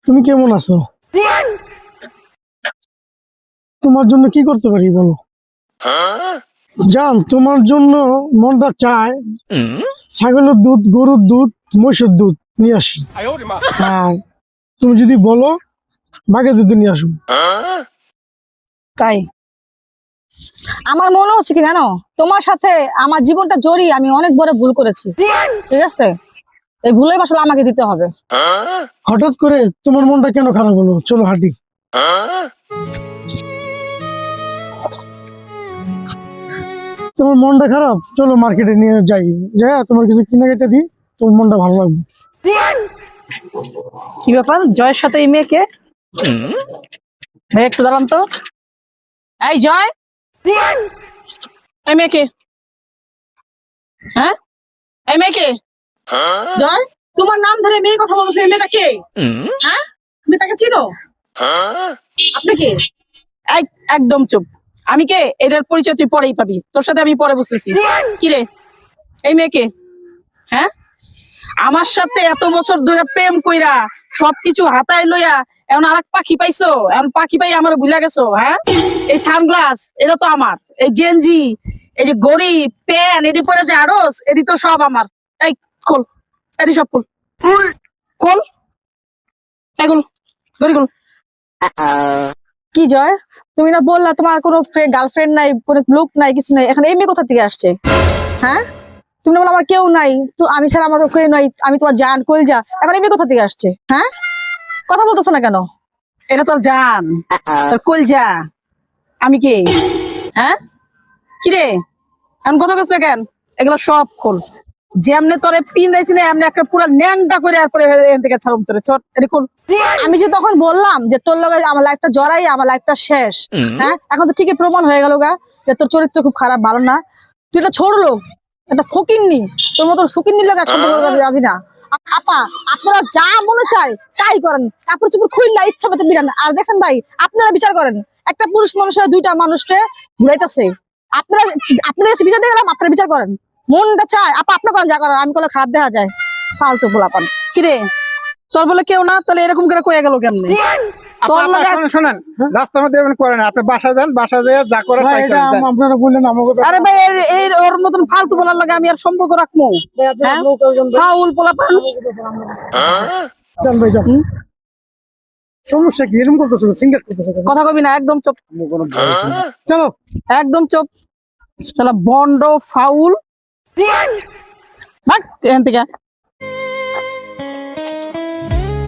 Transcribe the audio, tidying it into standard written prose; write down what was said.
তুমি কেমন আছো? তোমার জন্য কি করতে পারি বলো? জান, তোমার জন্য মনটা চায় ছাগলের দুধ, গরুর দুধ, মহিষের দুধ নিয়ে আসি। আর তুমি যদি বলো বাঘের দুধ নিয়ে আসো। তাই আমার মনে হচ্ছে কি জানো, তোমার সাথে আমার জীবনটা জড়িয়ে আমি অনেক বড় ভুল করেছি। ঠিক আছে, এই ভুলের মাসুল আমাকে দিতে হবে। হঠাৎ করে তোমার মনটা কেন খারাপ হলো? চলো হাঁটি। তোমার মনটা খারাপ, চলো মার্কেটে নিয়ে যাই, যা তোমার কিছু কিনে কেটে দিই, তোমার মনটা ভালো লাগবে। কি ব্যাপার, জয়ের সাথে এই মেয়েকে? ভাই একটু দাঁড়ান তো। এই জয়, এই মেয়েকে, হ্যাঁ এই মেয়েকে, জয় তোমার নাম ধরে মেয়ে কথা বলছে, এই মেয়েটা কে? হ্যাঁ তুমি তাকে চিনো? আপনি কে? এই একদম চুপ। আমি কে এটার পরিচয় তুই পরেই পাবি, তোর সাথে আমি পরে বুঝতেছি। কি রে, এই মেয়েকে? হ্যাঁ আমার সাথে এত বছর ধরে প্রেম কইরা সবকিছু হাতায় লইয়া এখন আরেক পাখি পাইছো, এখন পাখি পাই আমার ভুলে গেছো? হ্যাঁ এই সানগ্লাস এটা তো আমার, এই গেঞ্জি, এই যে গড়ি, প্যান, এটি পরে যে আড়স, এটি তো সব আমার। এই খোল, এটি সব খোল, খোল এগুলো, গড়ি খোল। কি জয়, তুমি না বললা তোমার কোনো গার্লফ্রেন্ড নাই, কোনো লোক নাই, কিছু নাই, এখন এই মেয়ে কোথা থেকে আসছে? হ্যাঁ তুমি না বলো আমার কেউ নাই, তো আমি ছাড়া আমার কেউ নাই, আমি তোমার জান কইলজা, এখন এই মেয়ে কোথা থেকে আসছে? হ্যাঁ কথা বলতেছো না কেন? এটা তোর জান, তোর কলজা, আমি কে? হ্যাঁ কিরে, এখন কথা কইছ না কেন? এগুলো সব খোল, যেমনে তোরে পিন দিয়েছি না এমনি একটা পুরো ন্যাংটা করে আর পরে এখান থেকে ছাড়ুম তোরে, চট এটা খোল। আমি যে তখন বললাম যে তোর লগে আমার লাইফটা জড়াই, আমার লাইফটা শেষ, হ্যাঁ এখন তো ঠিকই প্রমাণ হয়ে গেল গা যে তোর চরিত্র খুব খারাপ, ভালো না। তুই একটা ছোট লোক, একটা ফকিন্নি, তোর মতন ফকিন্নি লোক একসাথে রাজি না। আপা আপনারা যা মনে চায় তাই করেন, কাপড় চোপড় খুললা ইচ্ছা মতো বিরান। আর দেখেন ভাই, আপনারা বিচার করেন, একটা পুরুষ মানুষের দুইটা মানুষকে ঘুরাইতেছে, আপনারা আপনাদের কাছে বিচার দিয়ে গেলাম, আপনারা বিচার করেন। মনটা চায় আপা আপনি করেন, যা করেন, আমি করলে খারাপ দেখা যায়, ফালতু পোলাপান। কিরে তোর বলে কেউ না, তাহলে এরকম করে কয়ে গেল কেমনে? শোনেন, রাস্তার মধ্যে এমন করেন, আপনি বাসা যান, বাসা যেয়ে যা করার তাই করেন, যান। আপনারা বললেন আমাকে। আরে ভাই এই ওর মতন ফালতু বলার লাগে আমি আর সম্পর্ক রাখবো? হ্যাঁ ফাউল পোলাপান। যান ভাই যান। সমস্যা কি এরকম করতেছো, সিঙ্গার করতেছো? কথা কবি না, একদম চুপ, চলো একদম চুপ। শালা বন্ড ফাউল, ভাগ এখান থেকে।